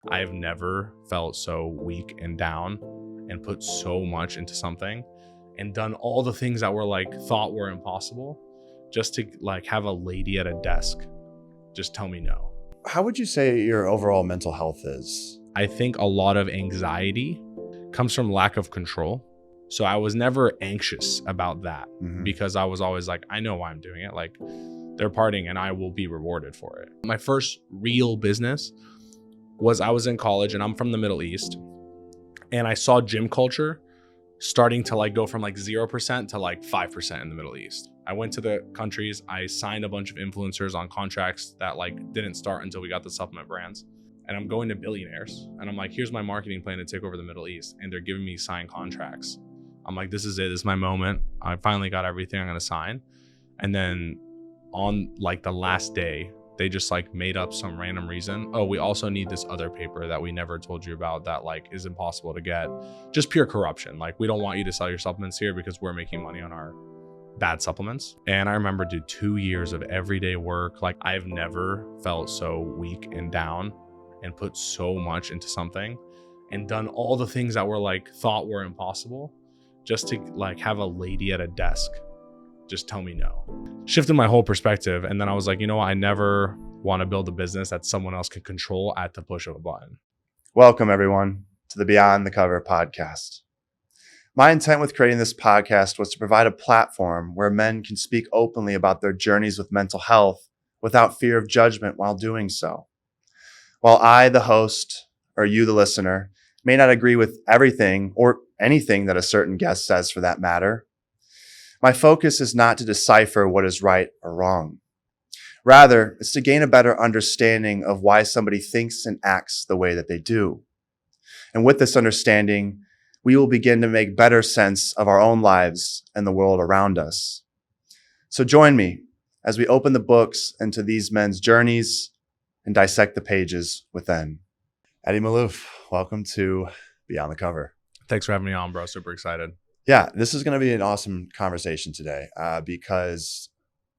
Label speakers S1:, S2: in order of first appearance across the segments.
S1: I've never felt so weak and down and put so much into something and done all the things that were like thought were impossible just to like have a lady at a desk just tell me no.
S2: How would you say your overall mental health is?
S1: I think a lot of anxiety comes from lack of control. So I was never anxious about that because I was always like, I know why I'm doing it. Like they're partying and I will be rewarded for it. My first real business was I was in college and I'm from the Middle East and I saw gym culture starting to like go from like 0% to like 5% in the Middle East. I went to the countries, I signed a bunch of influencers on contracts that like didn't start until we got the supplement brands. And I'm going to billionaires and I'm like, here's my marketing plan to take over the Middle East. And they're giving me signed contracts. I'm like, this is it. This is my moment. I finally got everything I'm going to sign. And then on like the last day, they just like made up some random reason. Oh, we also need this other paper that we never told you about that like is impossible to get. Just pure corruption. Like we don't want you to sell your supplements here because we're making money on our bad supplements. And I remember 2 years of everyday work. Like I've never felt so weak and down and put so much into something and done all the things that were like thought were impossible just to like have a lady at a desk just tell me no. Shifted my whole perspective. And then I was like, you know what? I never want to build a business that someone else can control at the push of a button.
S2: Welcome, everyone, to the Beyond the Cover podcast. My intent with creating this podcast was to provide a platform where men can speak openly about their journeys with mental health without fear of judgment while doing so. While I, the host, or you, the listener, may not agree with everything or anything that a certain guest says for that matter, my focus is not to decipher what is right or wrong. Rather, it's to gain a better understanding of why somebody thinks and acts the way that they do. And with this understanding, we will begin to make better sense of our own lives and the world around us. So join me as we open the books into these men's journeys and dissect the pages within. Eddie Maalouf, welcome to Beyond the Cover.
S1: Thanks for having me on, bro. Super excited.
S2: Yeah, this is going to be an awesome conversation today because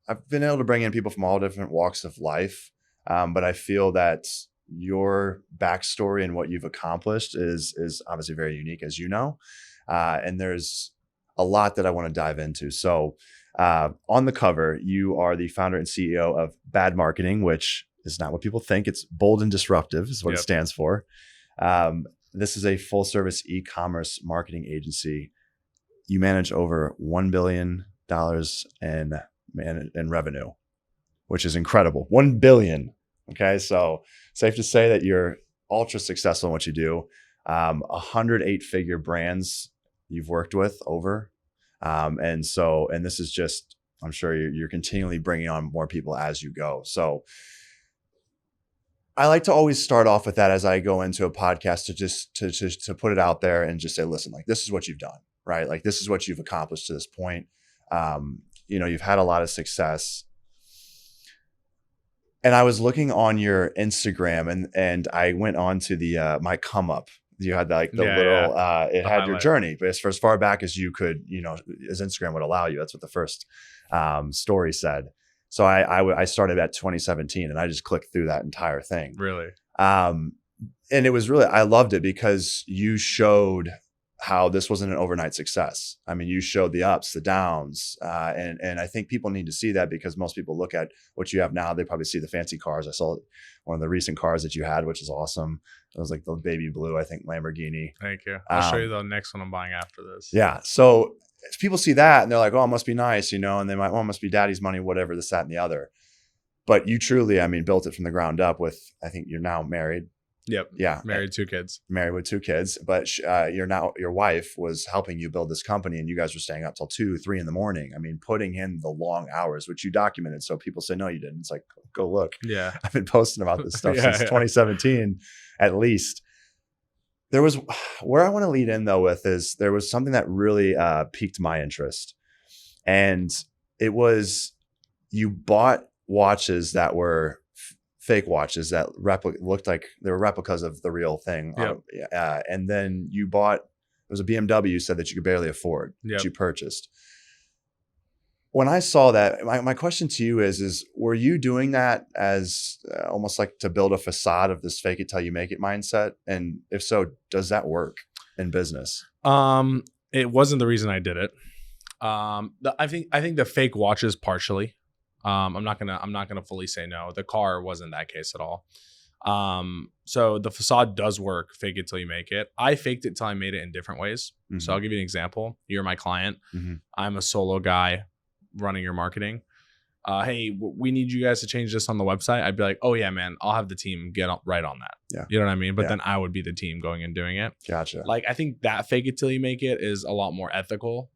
S2: I've been able to bring in people from all different walks of life, but I feel that your backstory and what you've accomplished is obviously very unique, as you know, and there's a lot that I want to dive into. So on the cover, you are the founder and CEO of Bad Marketing, which is not what people think. It's bold and disruptive is what it stands for. This is a full service e-commerce marketing agency. You manage over $1 billion in revenue, which is incredible. 1 billion. Okay. So safe to say that you're ultra successful in what you do. 108-figure brands you've worked with over. And this is just, I'm sure you're continually bringing on more people as you go. So I like to always start off with that as I go into a podcast to put it out there and just say, listen, like, this is what you've done, right? Like, this is what you've accomplished to this point. You've had a lot of success. And I was looking on your Instagram and I went on to the, my come up. You had like the little, it had your journey, but for as far back as you could, as Instagram would allow you. That's what the first story said. So I started at 2017 and I just clicked through that entire thing.
S1: Really?
S2: And it was really, I loved it because you showed how this wasn't an overnight success. I mean, you showed the ups, the downs, and I think people need to see that because most people look at what you have now. They probably see the fancy cars. I saw one of the recent cars that you had, which is awesome. It was like the baby blue, I think, Lamborghini.
S1: Thank you. I'll show you the next one I'm buying after this.
S2: Yeah. So people see that and they're like, oh, it must be nice, and they might, oh, it must be daddy's money, whatever, this, that, and the other. But you truly, built it from the ground up with, I think you're now married.
S1: Yep.
S2: Yeah.
S1: Married, 2 kids.
S2: Married with 2 kids. But your wife was helping you build this company and you guys were staying up till 2, 3 in the morning. Putting in the long hours, which you documented. So people say, no, you didn't. It's like, go look.
S1: Yeah.
S2: I've been posting about this stuff since 2017, at least. There was, where I want to lead in though with is there was something that really piqued my interest. And it was, you bought watches that were fake watches that looked like they were replicas of the real thing.
S1: Yep.
S2: And then you bought, it was a BMW you said that you could barely afford, that you purchased. When I saw that, my question to you is were you doing that as almost like to build a facade of this fake it till you make it mindset? And if so, does that work in business?
S1: It wasn't the reason I did it. I think the fake watches partially. I'm not gonna fully say no. The car wasn't that case at all. So the facade does work. Fake it till you make it. I faked it till I made it in different ways. Mm-hmm. So I'll give you an example. You're my client. Mm-hmm. I'm a solo guy running your marketing. Hey, we need you guys to change this on the website. I'd be like, oh yeah, man, I'll have the team get right on that.
S2: Yeah.
S1: You know what I mean? But then I would be the team going and doing it.
S2: Gotcha.
S1: Like, I think that fake it till you make it is a lot more ethical,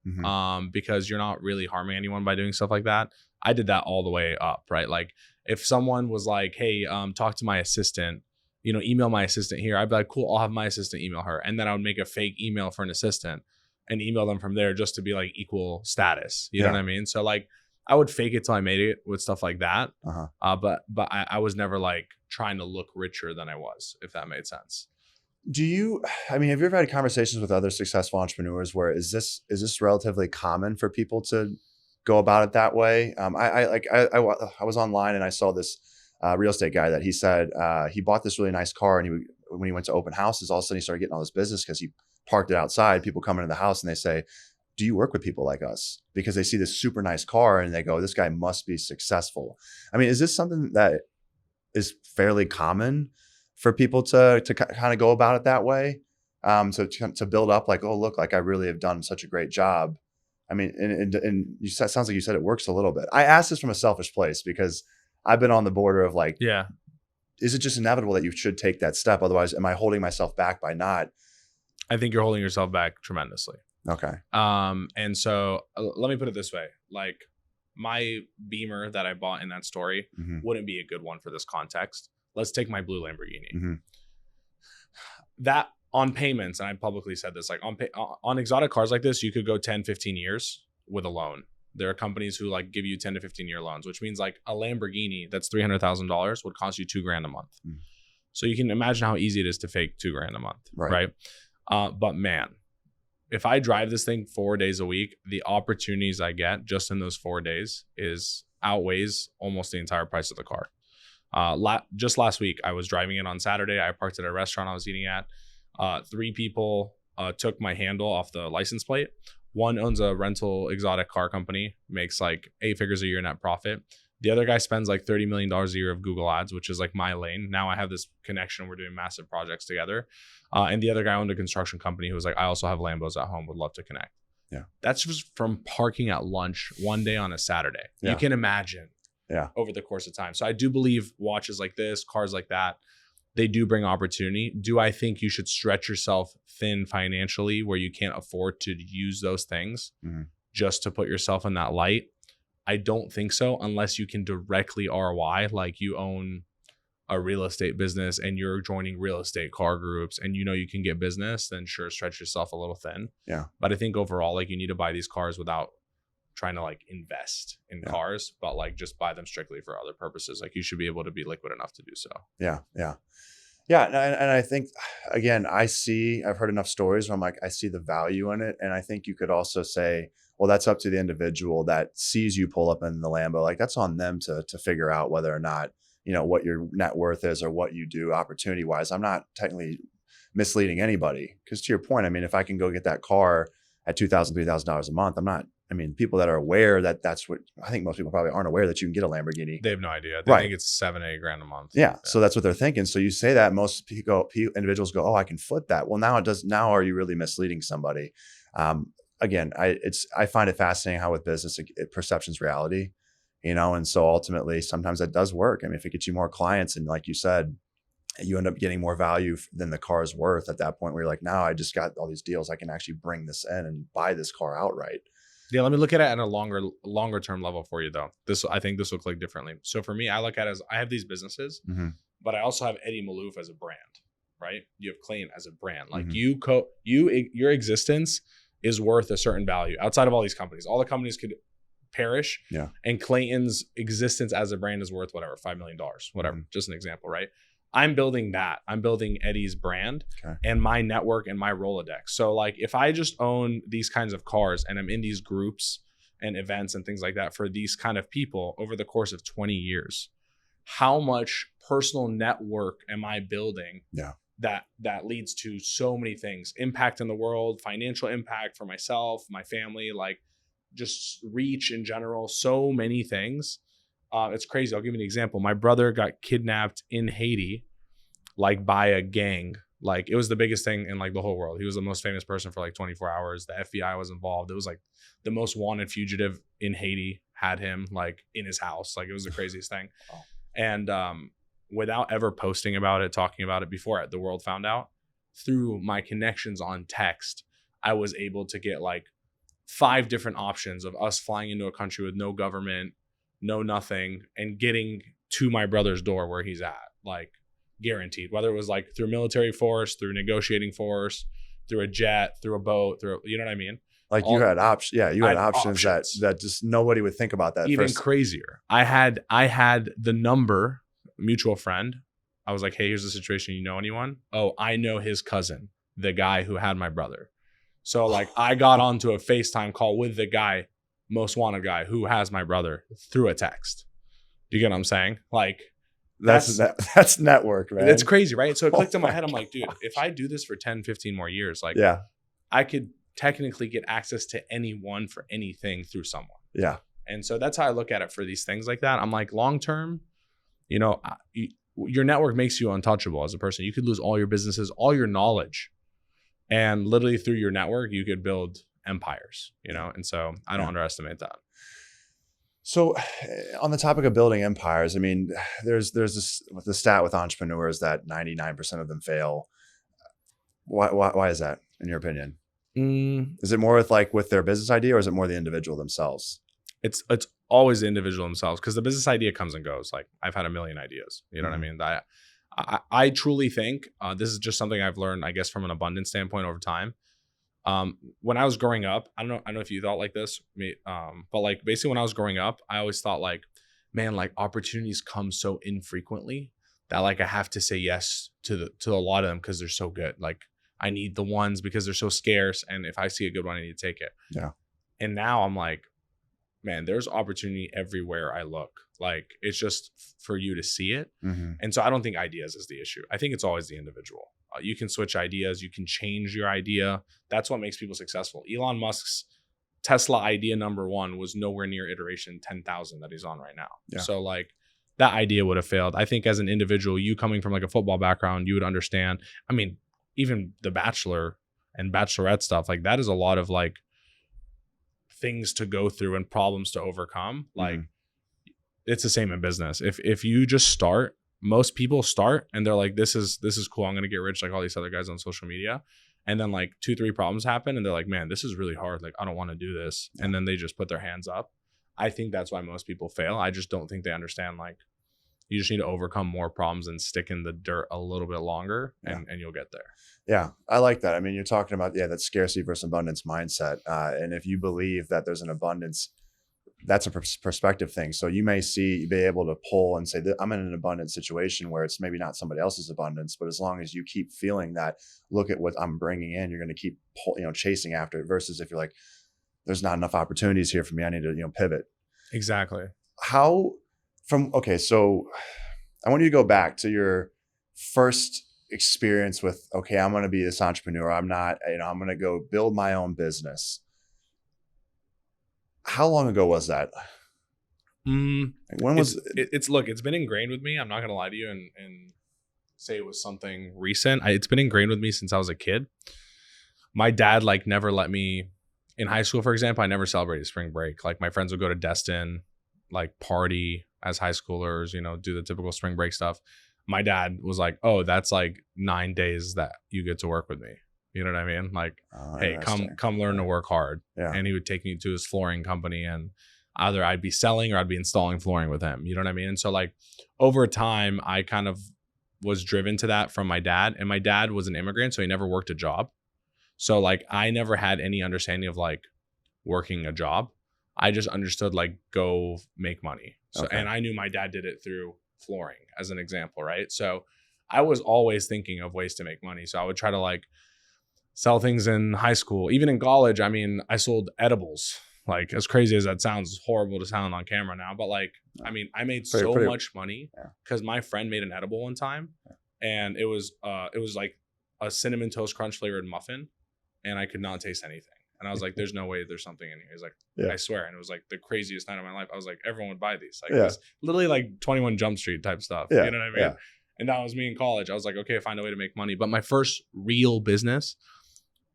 S1: because you're not really harming anyone by doing stuff like that. I did that all the way up, right? Like if someone was like, hey, talk to my assistant, email my assistant here. I'd be like, cool, I'll have my assistant email her. And then I would make a fake email for an assistant and email them from there just to be like equal status. You know what I mean? So like I would fake it till I made it with stuff like that. But I was never like trying to look richer than I was, if that made sense.
S2: Have you ever had conversations with other successful entrepreneurs where is this relatively common for people to go about it that way? I was online and I saw this real estate guy that he said he bought this really nice car, and when he went to open houses, all of a sudden he started getting all this business because he parked it outside. People come into the house and they say, do you work with people like us? Because they see this super nice car and they go, this guy must be successful. I mean, is this something that is fairly common for people to kind of go about it that way? So to build up like, oh, look, like I really have done such a great job. I mean, and you said, sounds like you said it works a little bit. I asked this from a selfish place because I've been on the border of like, is it just inevitable that you should take that step? Otherwise, am I holding myself back by not?
S1: I think you're holding yourself back tremendously.
S2: Okay.
S1: And so let me put it this way. Like my Beamer that I bought in that story wouldn't be a good one for this context. Let's take my blue Lamborghini. That on payments, and I publicly said this, like on exotic cars like this, you could go 10, 15 years with a loan. There are companies who like give you 10 to 15 year loans, which means like a Lamborghini that's $300,000 would cost you $2,000 a month. So you can imagine how easy it is to fake $2,000 a month, right? But man, if I drive this thing 4 days a week, the opportunities I get just in those 4 days outweighs almost the entire price of the car. Just last week, I was driving it on Saturday. I parked at a restaurant I was eating at. 3 people took my handle off the license plate. One owns a rental exotic car company, makes like 8 figures a year net profit. The other guy spends like $30 million a year of Google ads, which is like my lane. Now I have this connection. We're doing massive projects together. And the other guy owned a construction company who was like, I also have Lambos at home, would love to connect. Yeah. That's just from parking at lunch one day on a Saturday. Yeah. You can imagine over the course of time. So I do believe watches like this, cars like that, they do bring opportunity. Do I think you should stretch yourself thin financially where you can't afford to use those things just to put yourself in that light? I don't think so, unless you can directly ROI, like you own a real estate business and you're joining real estate car groups and you can get business, then sure, stretch yourself a little thin. Yeah. But I think overall, like you need to buy these cars without trying to like invest in cars, but like just buy them strictly for other purposes. Like you should be able to be liquid enough to do so. Yeah. Yeah. Yeah. And I think, again, I've heard enough stories where I'm like, I see the value in it. And I think you could also say, well, that's up to the individual that sees you pull up in the Lambo. Like that's on them to figure out whether or not, what your net worth is or what you do opportunity wise. I'm not technically misleading anybody because to your point, I mean, if I can go get that car at $2,000, $3,000 a month, people that are aware that that's what I think most people probably aren't aware that you can get a Lamborghini. They have no idea. They think it's $7-8 a month. Yeah. So that's what they're thinking. So you say that most individuals go, oh, I can foot that. Well, now are you really misleading somebody? Again, I find it fascinating how with business, perception's reality, and so ultimately sometimes that does work. I mean, if it gets you more clients and like you said, you end up getting more value than the car is worth at that point where you're like, now I just got all these deals. I can actually bring this in and buy this car outright. Yeah. Let me look at it at a longer term level for you though. I think this will click differently. So for me, I look at it as I have these businesses, but I also have Eddie Maalouf as a brand, right? You have Clayton as a brand. Like your existence is worth a certain value outside of all these companies. All the companies could perish. Yeah. And Clayton's existence as a brand is worth whatever, $5 million, whatever, just an example, right? I'm building that. I'm building Eddie's brand and my network and my Rolodex. So like if I just own these kinds of cars and I'm in these groups and events and things like that for these kind of people over the course of 20 years. How much personal network am I building?
S2: Yeah.
S1: That leads to so many things, impact in the world, financial impact for myself, my family, like just reach in general, so many things. It's crazy. I'll give you an example. My brother got kidnapped in Haiti, like by a gang. Like it was the biggest thing in like the whole world. He was the most famous person for like 24 hours. The FBI was involved. It was like the most wanted fugitive in Haiti had him like in his house. Like it was the craziest thing.
S2: Oh.
S1: And without ever posting about it, talking about it before the world found out, through my connections on text, I was able to get like 5 different options of us flying into a country with no government, no nothing, and getting to my brother's door where he's at, like guaranteed, whether it was like through military force, through negotiating force, through a jet, through a boat, through, you know what I mean?
S2: Like you had options. Yeah. You had options that just nobody would think about that.
S1: Even crazier. I had the number, mutual friend. I was like, hey, here's the situation. You know anyone? Oh, I know his cousin, the guy who had my brother. So like I got onto a FaceTime call with the guy, most wanted guy who has my brother through a text. Do you get what I'm saying? Like
S2: that's network, man.
S1: It's crazy, right? So it clicked in my head. I'm like, dude, if I do this for 10, 15 more years, like I could technically get access to anyone for anything through someone.
S2: Yeah.
S1: And so that's how I look at it for these things like that. I'm like, long term, you know, your network makes you untouchable as a person. You could lose all your businesses, all your knowledge, and literally through your network, you could build empires, you know? And so I don't underestimate that.
S2: So on the topic of building empires, I mean, there's this the stat with entrepreneurs that 99% of them fail. Why is that, in your opinion? Is it more with their business idea, or is it more the individual themselves?
S1: It's always the individual themselves, because the business idea comes and goes. Like I've had a million ideas, you know what I mean? I truly think this is just something I've learned, I guess, from an abundance standpoint over time. When I was growing up, I don't know if you thought like this, but like basically when I was growing up, I always thought like, man, like opportunities come so infrequently that like I have to say yes to a lot of them because they're so good. Like I need the ones because they're so scarce, and if I see a good one, I need to take it.
S2: Yeah.
S1: And now I'm like, man, there's opportunity everywhere I look. Like it's just for you to see it.
S2: Mm-hmm.
S1: And so I don't think ideas is the issue. I think it's always the individual. You can switch ideas. You can change your idea. That's what makes people successful. Elon Musk's Tesla idea number 1 was nowhere near iteration 10,000 that he's on right now. Yeah. So like that idea would have failed. I think as an individual, you coming from like a football background, you would understand. I mean, even The Bachelor and Bachelorette stuff, like that is a lot of like things to go through and problems to overcome. Like it's the same in business. If you just start, most people start and they're like, this is cool. I'm going to get rich like all these other guys on social media. And then like 2-3 problems happen and they're like, man, this is really hard. Like, I don't want to do this. And then they just put their hands up. I think that's why most people fail. I just don't think they understand, like, you just need to overcome more problems and stick in the dirt a little bit longer and you'll get there. Yeah.
S2: I like that. I mean, you're talking about, that scarcity versus abundance mindset. And if you believe that there's an abundance, that's a perspective thing. So you may be able to pull and say that I'm in an abundant situation where it's maybe not somebody else's abundance, but as long as you keep feeling that, look at what I'm bringing in, you're going to keep chasing after it, versus if you're like, there's not enough opportunities here for me, I need to, pivot.
S1: Exactly.
S2: So I want you to go back to your first experience with, okay, I'm going to be this entrepreneur. I'm not, I'm going to go build my own business. How long ago was that?
S1: When was it? Look, it's been ingrained with me. I'm not going to lie to you and say it was something recent. It's been ingrained with me since I was a kid. My dad never let me, in high school, for example, I never celebrated spring break. Like my friends would go to Destin, party as high schoolers, do the typical spring break stuff. My dad was like, oh, that's 9 days that you get to work with me. You know what I mean? Hey, come learn to work hard. Yeah. And he would take me to his flooring company, and either I'd be selling or I'd be installing flooring with him. You know what I mean? And so over time, I kind of was driven to that from my dad, and my dad was an immigrant, so he never worked a job. So I never had any understanding of working a job. I just understood go make money. So, okay. And I knew my dad did it through flooring as an example, right? So I was always thinking of ways to make money. So I would try to sell things in high school, even in college. I mean, I sold edibles Like, as crazy as that sounds, it's horrible to sound on camera now, but like, I mean, I made so much money because my friend made an edible one time, and it was like a cinnamon toast crunch flavored muffin, and I could not taste anything. And I was like, there's no way there's something in here. He's like, I swear. And it was like the craziest night of my life. I was like, everyone would buy these. Like, it was literally like 21 Jump Street type stuff. You know what I mean? And that was me in college. I was like, okay, find a way to make money. But my first real business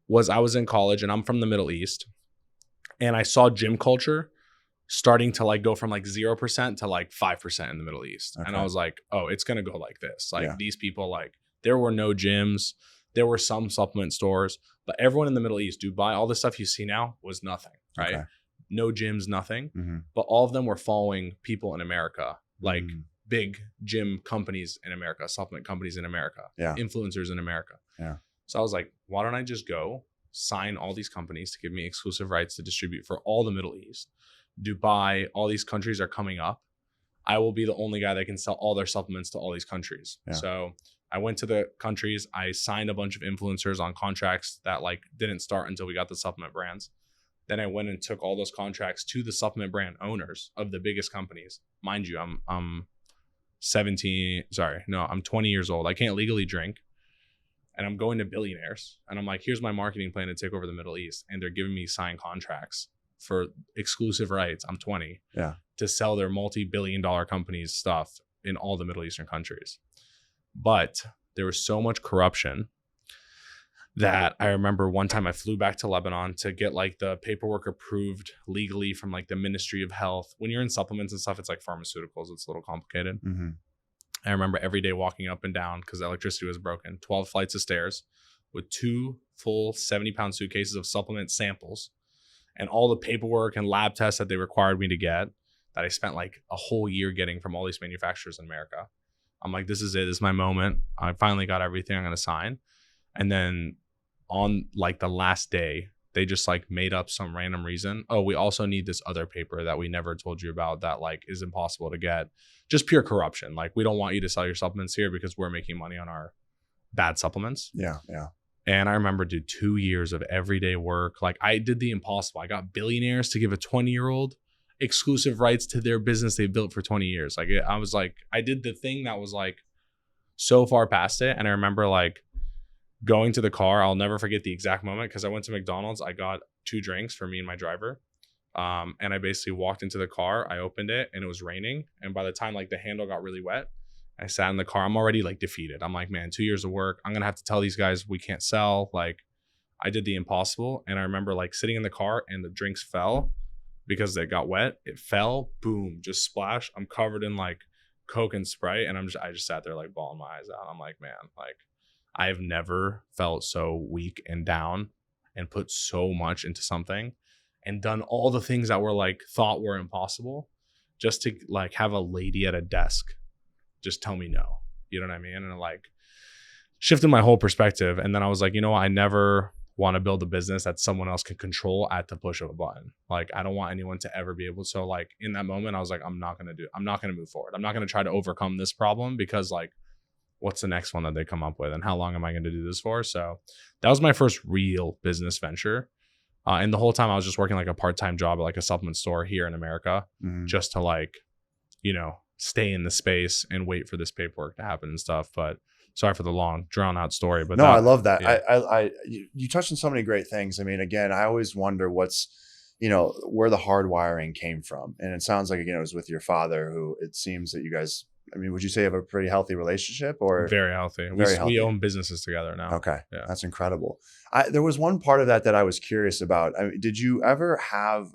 S1: was, I was in college, and I'm from the Middle East. And I saw gym culture starting to like go from like 0% to like 5% in the Middle East. And I was like, oh, it's going to go like this. Like these people, like there were no gyms. There were some supplement stores, but everyone in the Middle East, Dubai, all the stuff you see now was nothing, right? No gyms, nothing. But all of them were following people in America, like big gym companies in America, supplement companies in America, influencers in America. So I was like, why don't I just go sign all these companies to give me exclusive rights to distribute for all the Middle East? Dubai, all these countries are coming up. I will be the only guy that can sell all their supplements to all these countries. So I went to the countries. I signed a bunch of influencers on contracts that like didn't start until we got the supplement brands. Then I went and took all those contracts to the supplement brand owners of the biggest companies. Mind you, I'm 20 years old. I can't legally drink. And I'm going to billionaires. And I'm like, here's my marketing plan to take over the Middle East. And they're giving me signed contracts for exclusive rights. I'm 20 to sell their multi-billion-dollar companies stuff in all the Middle Eastern countries. But there was so much corruption that I remember one time I flew back to Lebanon to get like the paperwork approved legally from like the Ministry of Health. When you're in supplements and stuff, it's like pharmaceuticals. It's a little complicated. I remember every day walking up and down because the electricity was broken, 12 flights of stairs with 2 full 70-pound suitcases of supplement samples and all the paperwork and lab tests that they required me to get that I spent like a whole year getting from all these manufacturers in America. I'm like, this is it. This is my moment. I finally got everything I'm going to sign. And then on like the last day, they just like made up some random reason. Oh, we also need this other paper that we never told you about that like is impossible to get. Just pure corruption. Like, we don't want you to sell your supplements here because we're making money on our bad supplements. And I remember, dude, 2 years of everyday work. Like, I did the impossible. I got billionaires to give a 20-year-old exclusive rights to their business they built for 20 years. Like, I was like, I did the thing that was like so far past it. And I remember like going to the car. I'll never forget the exact moment because I went to McDonald's. I got 2 drinks for me and my driver. And I basically walked into the car. I opened it and it was raining. And by the time like the handle got really wet, I sat in the car. I'm already like defeated. I'm like, man, 2 years of work. I'm going to have to tell these guys we can't sell. Like, I did the impossible. And I remember like sitting in the car and the drinks fell because they got wet. It fell, boom, just splash. I'm covered in like Coke and Sprite. And I just sat there like bawling my eyes out. I'm like, man, like, I have never felt so weak and down and put so much into something and done all the things that were like thought were impossible just to like have a lady at a desk just tell me no. You know what I mean? And it like shifted my whole perspective. And then I was like, you know what? I never want to build a business that someone else can control at the push of a button. Like, I don't want anyone to ever be able to. So like in that moment, I was like, I'm not going to move forward. I'm not going to try to overcome this problem because like, what's the next one that they come up with and how long am I going to do this for? So that was my first real business venture. And the whole time I was just working like a part-time job at like a supplement store here in America, just to like, you know, stay in the space and wait for this paperwork to happen and stuff. But sorry for the long drawn out story, but
S2: no, I love that. Yeah. You touched on so many great things. I mean, again, I always wonder what's, you know, where the hardwiring came from. And it sounds like, again, it was with your father, who it seems that you guys, I mean, would you say you have a pretty healthy relationship or?
S1: Very healthy. We own businesses together now.
S2: Okay. Yeah. That's incredible. There was one part of that I was curious about. I mean, did you ever have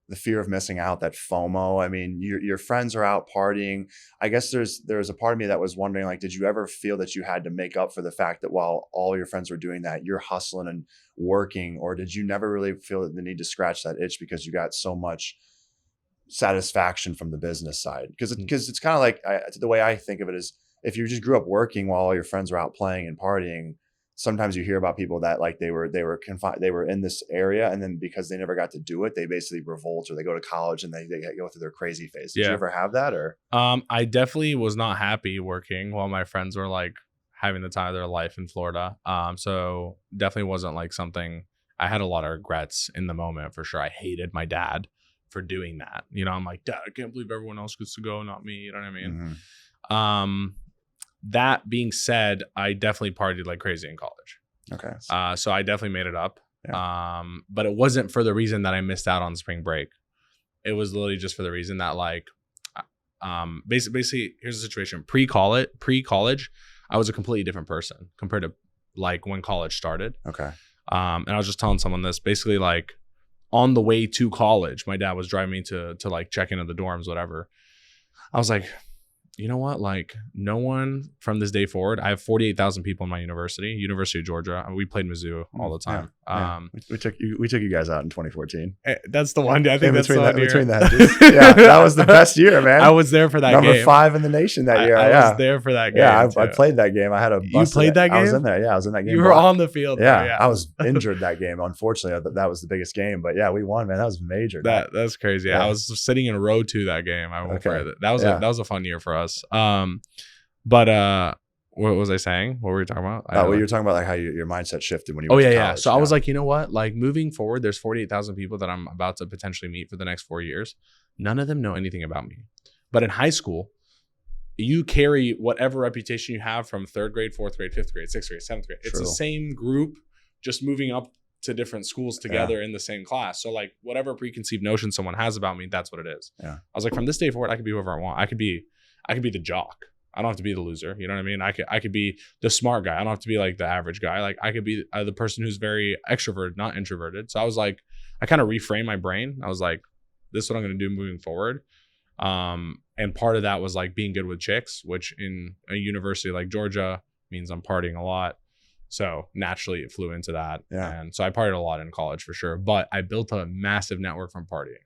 S2: the fear of missing out, that FOMO? I mean, your friends are out partying. I guess there's a part of me that was wondering, like, did you ever feel that you had to make up for the fact that while all your friends were doing that, you're hustling and working, or did you never really feel the need to scratch that itch because you got so much satisfaction from the business side? Because it's kind of like, the way I think of it is, if you just grew up working while all your friends were out playing and partying, sometimes you hear about people that like they were confined, they were in this area, and then because they never got to do it, they basically revolt, or they go to college and they go through their crazy phase. Did you ever have that? Or
S1: I definitely was not happy working while my friends were like having the time of their life in Florida. So definitely wasn't like something I had a lot of regrets in the moment for sure. I hated my dad for doing that. You know, I'm like, Dad, I can't believe everyone else gets to go, not me. You know what I mean? Mm-hmm. That being said, I definitely partied like crazy in college.
S2: Okay.
S1: So I definitely made it up.
S2: Yeah.
S1: But it wasn't for the reason that I missed out on spring break. It was literally just for the reason that like, basically here's the situation. Pre-college, I was a completely different person compared to like when college started.
S2: Okay.
S1: And I was just telling someone this, basically like on the way to college, my dad was driving me to like check into the dorms, whatever. I was like, you know what? Like no one from this day forward, I have 48,000 people in my University of Georgia. We played Mizzou all the time.
S2: Yeah. We took you guys out in 2014.
S1: That's the one. I think that's the one
S2: between that. Yeah, that was the best year, man.
S1: I was there for that game.
S2: Number 5 in the nation that year.
S1: I was there for that game.
S2: Yeah, I played that game. I had a bus.
S1: You played that game?
S2: I was in there. Yeah, I was in that game.
S1: You were on the field.
S2: Yeah, I was injured that game. Unfortunately, that was the biggest game. But yeah, we won, man. That was major.
S1: That's crazy. Yeah. I was sitting in row 2 that game. I won't forget it. That was a fun year for us. But what was I saying? What were we talking about?
S2: Well, you were talking about like how your mindset shifted when you
S1: went
S2: to
S1: college.
S2: college.
S1: So I was like, you know what? Like moving forward, there's 48,000 people that I'm about to potentially meet for the next 4 years. None of them know anything about me. But in high school, you carry whatever reputation you have from 3rd grade, 4th grade, 5th grade, 6th grade, 7th grade. It's the same group, just moving up to different schools together in the same class. So like whatever preconceived notion someone has about me, that's what it is. Yeah. I was like, from this day forward, I could be whoever I want. I could be the jock. I don't have to be the loser. You know what I mean? I could be the smart guy. I don't have to be like the average guy. Like I could be the person who's very extroverted, not introverted. So I was like, I kind of reframed my brain. I was like, this is what I'm going to do moving forward. And part of that was like being good with chicks, which in a university like Georgia means I'm partying a lot. So naturally it flew into that. Yeah. And so I partied a lot in college for sure, but I built a massive network from partying.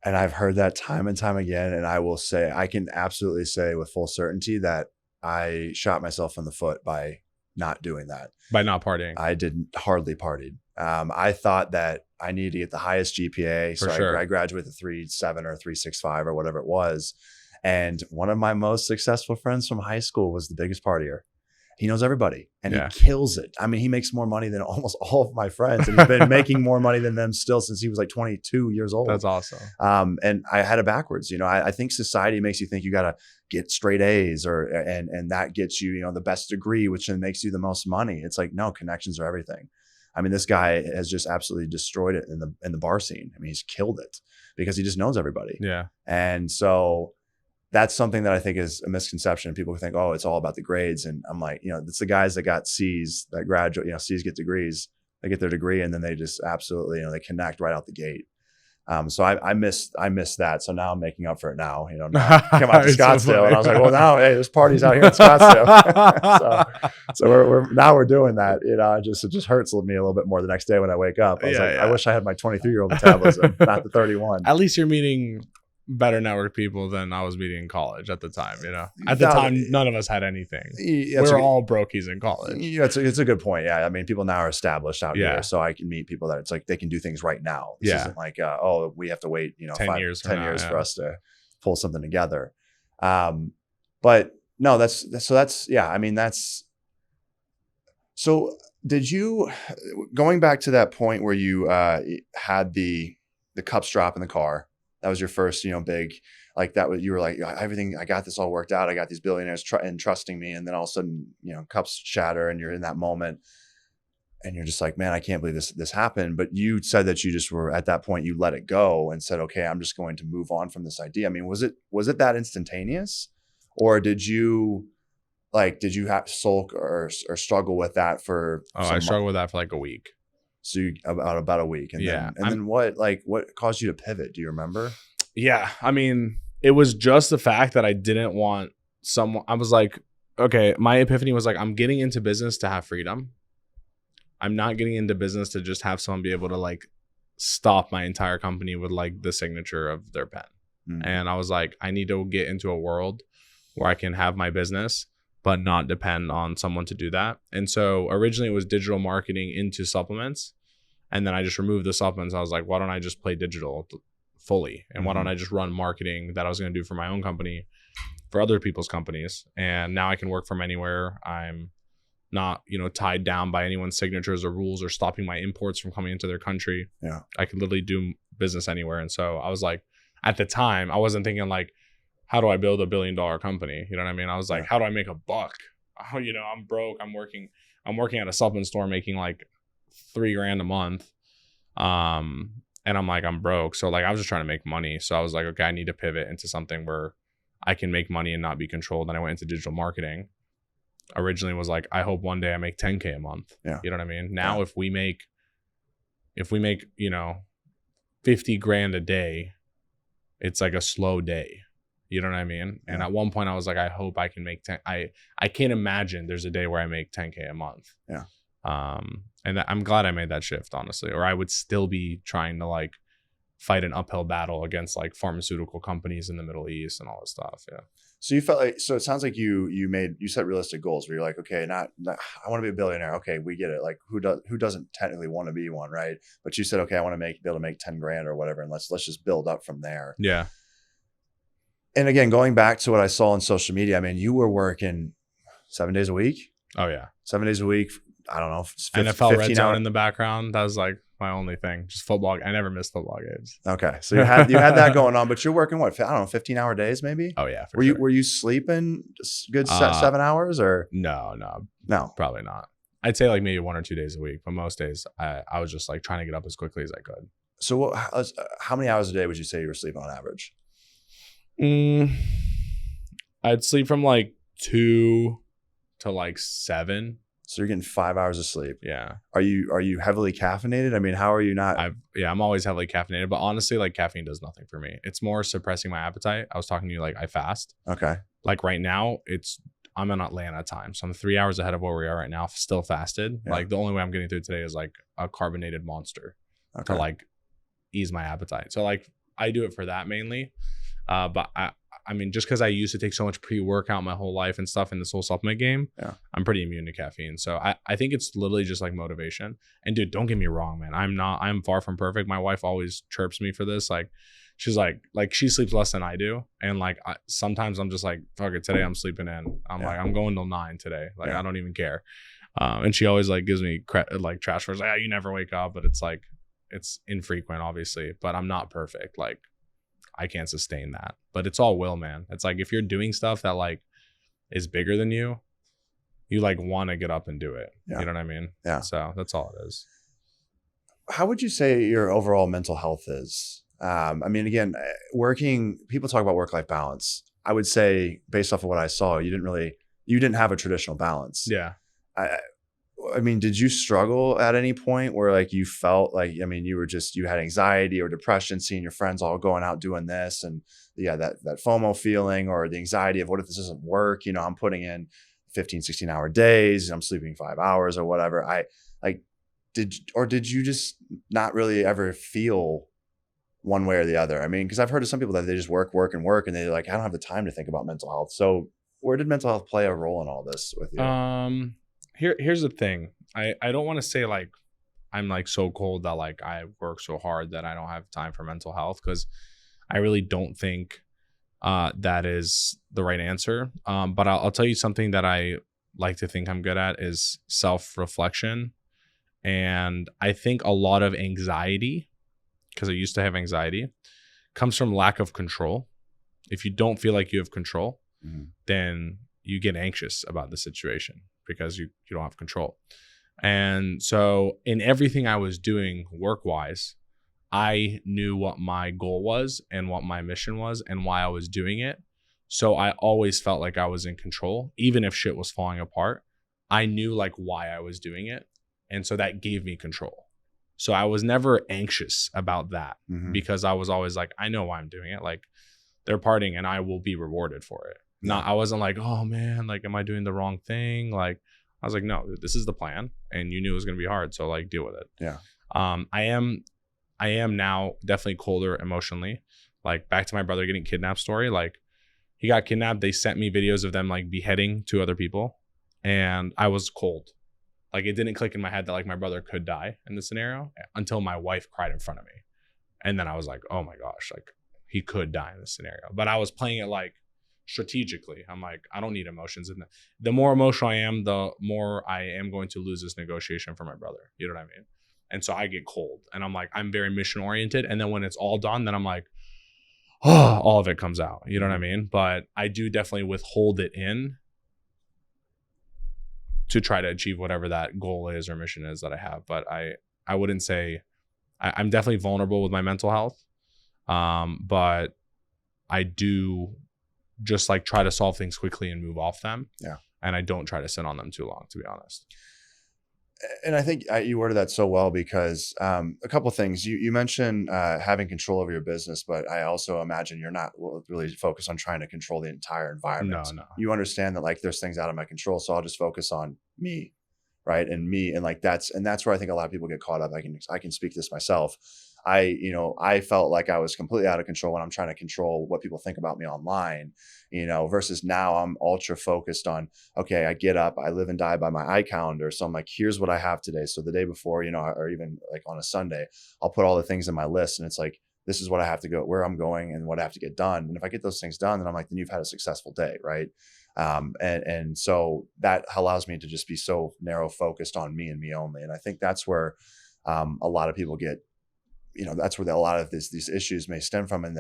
S2: And I've heard that time and time again. And I will say, I can absolutely say with full certainty that I shot myself in the foot by not doing that.
S1: By not partying.
S2: I didn't hardly partied. I thought that I needed to get the highest GPA. So I graduated with a 3.7 or 3.65 or whatever it was. And one of my most successful friends from high school was the biggest partier. He knows everybody and he kills it. I mean, he makes more money than almost all of my friends. And he's been making more money than them still since he was like 22 years old.
S1: That's awesome.
S2: And I had it backwards. You know, I think society makes you think you got to get straight A's and that gets you, you know, the best degree, which then makes you the most money. It's like, no, connections are everything. I mean, this guy has just absolutely destroyed it in the bar scene. I mean, he's killed it because he just knows everybody.
S1: Yeah.
S2: And so that's something that I think is a misconception. People think, oh, it's all about the grades. And I'm like, you know, it's the guys that got C's that graduate, you know, C's get degrees, they get their degree and then they just absolutely, you know, they connect right out the gate. So I missed that. So now I'm making up for it now, you know, now come out to Scottsdale. And I was like, well, now, hey, there's parties out here in Scottsdale. so we're doing that. You know, it just hurts me a little bit more the next day when I wake up. I was I wish I had my 23-year-old metabolism, not the 31.
S1: At least you're meeting better network people than I was meeting in college at the time. You know, at the time, none of us had anything. We were all brokies in college.
S2: Yeah, it's a good point. Yeah, I mean, people now are established out here, so I can meet people that it's like they can do things right now. This isn't like, oh, we have to wait, you know, 10 years for us to pull something together. But no, that's yeah. I mean, so. Did you, going back to that point where you had the cups drop in the car? That was your first, you know, big, like that. You were like, everything, I got this all worked out. I got these billionaires trusting me. And then all of a sudden, you know, cups shatter and you're in that moment and you're just like, man, I can't believe this happened. But you said that you just were at that point, you let it go and said, okay, I'm just going to move on from this idea. I mean, was it that instantaneous or did you have to sulk or struggle with that for?
S1: Oh, I struggled with that for like a week.
S2: So about a week. And then what caused you to pivot? Do you remember?
S1: Yeah. I mean, it was just the fact that I didn't want someone, I was like, okay, my epiphany was like, I'm getting into business to have freedom. I'm not getting into business to just have someone be able to like stop my entire company with like the signature of their pen. And I was like, I need to get into a world where I can have my business but not depend on someone to do that. And so originally it was digital marketing into supplements. And then I just removed the supplements. I was like, why don't I just play digital fully? And why don't I just run marketing that I was going to do for my own company, for other people's companies? And now I can work from anywhere. I'm not, tied down by anyone's signatures or rules or stopping my imports from coming into their country.
S2: Yeah.
S1: I could literally do business anywhere. And so I was like, at the time, I wasn't thinking like, how do I build $1 billion company? You know what I mean? I was like, how do I make a buck? Oh, I'm broke. I'm working at a supplement store making like $3,000 a month. And I'm like, I'm broke. So like, I was just trying to make money. So I was like, okay, I need to pivot into something where I can make money and not be controlled. And I went into digital marketing. Originally was like, I hope one day I make 10K a month.
S2: Yeah.
S1: You know what I mean? Now, if we make, $50,000 a day, it's like a slow day. You know what I mean? Yeah. And at one point I was like, I hope I can make 10. I can't imagine there's a day where I make 10K a month.
S2: Yeah.
S1: And I'm glad I made that shift, honestly, or I would still be trying to like fight an uphill battle against like pharmaceutical companies in the Middle East and all this stuff. Yeah.
S2: So you felt like, so it sounds like you set realistic goals where you're like, okay, not I want to be a billionaire. Okay, we get it. Like who doesn't technically want to be one, right? But you said, okay, I want to be able to make 10 grand or whatever, and let's just build up from there.
S1: Yeah.
S2: And again, going back to what I saw on social media, I mean, you were working 7 days a week.
S1: Oh yeah,
S2: 7 days a week. I don't know.
S1: NFL red zone in the background. That was like my only thing. Just football. I never missed football games.
S2: Okay, so you had that going on, but you're working what? I don't know, 15-hour days maybe.
S1: Oh yeah.
S2: Were you sleeping just good 7 hours or?
S1: No, probably not. I'd say like maybe 1 or 2 days a week, but most days I was just like trying to get up as quickly as I could.
S2: So how many hours a day would you say you were sleeping on average?
S1: I'd sleep from like 2 to like 7.
S2: So you're getting 5 hours of sleep.
S1: Yeah.
S2: Are you heavily caffeinated? I mean, how are you not?
S1: I'm always heavily caffeinated, but honestly, like caffeine does nothing for me. It's more suppressing my appetite. I was talking to you, like I fast.
S2: Okay.
S1: Like right now, I'm in Atlanta time. So I'm 3 hours ahead of where we are right now, still fasted. Yeah. Like the only way I'm getting through today is like a carbonated monster to like ease my appetite. So like I do it for that mainly. But I mean, just because I used to take so much pre-workout my whole life and stuff in this whole supplement game, I'm pretty immune to caffeine. So I think it's literally just like motivation. And dude, don't get me wrong, man. I'm far from perfect. My wife always chirps me for this. Like, she's like she sleeps less than I do. And like, sometimes I'm just like, fuck it, today I'm sleeping in. I'm like, I'm going till 9 today. Like, I don't even care. And she always like gives me like trash for like, you never wake up. But it's like, it's infrequent, obviously. But I'm not perfect. Like, I can't sustain that, but it's all will, man. It's like, if you're doing stuff that like is bigger than you like want to get up and do it. Yeah. You know what I mean?
S2: Yeah.
S1: So that's all it is.
S2: How would you say your overall mental health is? I mean, again, people talk about work-life balance. I would say based off of what I saw, you didn't have a traditional balance.
S1: Yeah.
S2: I mean, did you struggle at any point where like you felt like, I mean, you had anxiety or depression, seeing your friends all going out doing this, and that FOMO feeling, or the anxiety of what if this doesn't work? I'm putting in 15, 16-hour days, I'm sleeping 5 hours or whatever. Did you just not really ever feel one way or the other? I mean, because I've heard of some people that they just work, and they're like, I don't have the time to think about mental health. So where did mental health play a role in all this with you?
S1: Here's the thing. I don't want to say like I'm like so cold that like I work so hard that I don't have time for mental health, because I really don't think that is the right answer. But I'll tell you something that I like to think I'm good at is self-reflection. And I think a lot of anxiety, because I used to have anxiety, comes from lack of control. If you don't feel like you have control, then you get anxious about the situation because you don't have control. And so in everything I was doing work-wise, I knew what my goal was and what my mission was and why I was doing it. So I always felt like I was in control, even if shit was falling apart. I knew like why I was doing it. And so that gave me control. So I was never anxious about that because I was always like, I know why I'm doing it. Like, they're partying and I will be rewarded for it. I wasn't like, oh man, like, am I doing the wrong thing? Like, I was like, no, this is the plan, and you knew it was going to be hard. So like, deal with it.
S2: Yeah.
S1: I am now definitely colder emotionally. Like, back to my brother getting kidnapped story. Like, he got kidnapped. They sent me videos of them like beheading 2 other people, and I was cold. Like, it didn't click in my head that like my brother could die in this scenario until my wife cried in front of me. And then I was like, oh my gosh, like, he could die in this scenario. But I was playing it like, strategically. I'm like, I don't need emotions. And the more emotional I am, the more I am going to lose this negotiation for my brother. You know what I mean? And so I get cold, and I'm like, I'm very mission oriented. And then when it's all done, then I'm like, oh, all of it comes out. You know what I mean? But I do definitely withhold it in to try to achieve whatever that goal is or mission is that I have. But I wouldn't say I'm definitely vulnerable with my mental health. But I do just like try to solve things quickly and move off them.
S2: Yeah.
S1: And I don't try to sit on them too long, to be honest.
S2: And I think you worded that so well, because a couple of things you mentioned, having control over your business, but I also imagine you're not really focused on trying to control the entire environment.
S1: No.
S2: You understand that like there's things out of my control, so I'll just focus on me, right? And me, and like that's where I think a lot of people get caught up. I can speak this myself. I felt like I was completely out of control when I'm trying to control what people think about me online, versus now I'm ultra focused on, okay, I get up, I live and die by my iCalendar. So I'm like, here's what I have today. So the day before, or even like on a Sunday, I'll put all the things in my list, and it's like, this is what I have to go, where I'm going and what I have to get done. And if I get those things done, then I'm like, then you've had a successful day. Right. And so that allows me to just be so narrow focused on me and me only. And I think that's where a lot of people get, that's where a lot of these issues may stem from, and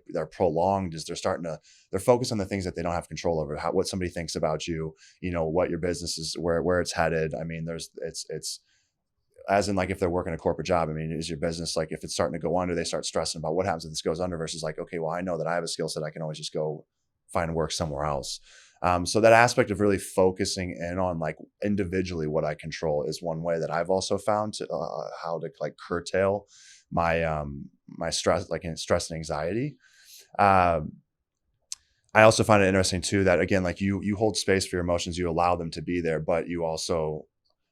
S2: they're prolonged, is they're focused on the things that they don't have control over, what somebody thinks about you, what your business is, where it's headed. I mean, it's as in like if they're working a corporate job, I mean, is your business like, if it's starting to go under, they start stressing about what happens if this goes under, versus like, okay, well, I know that I have a skill set, I can always just go find work somewhere else. So that aspect of really focusing in on like individually what I control is one way that I've also found to how to like curtail my stress, like stress and anxiety. I also find it interesting too that, again, like you hold space for your emotions, you allow them to be there, but you also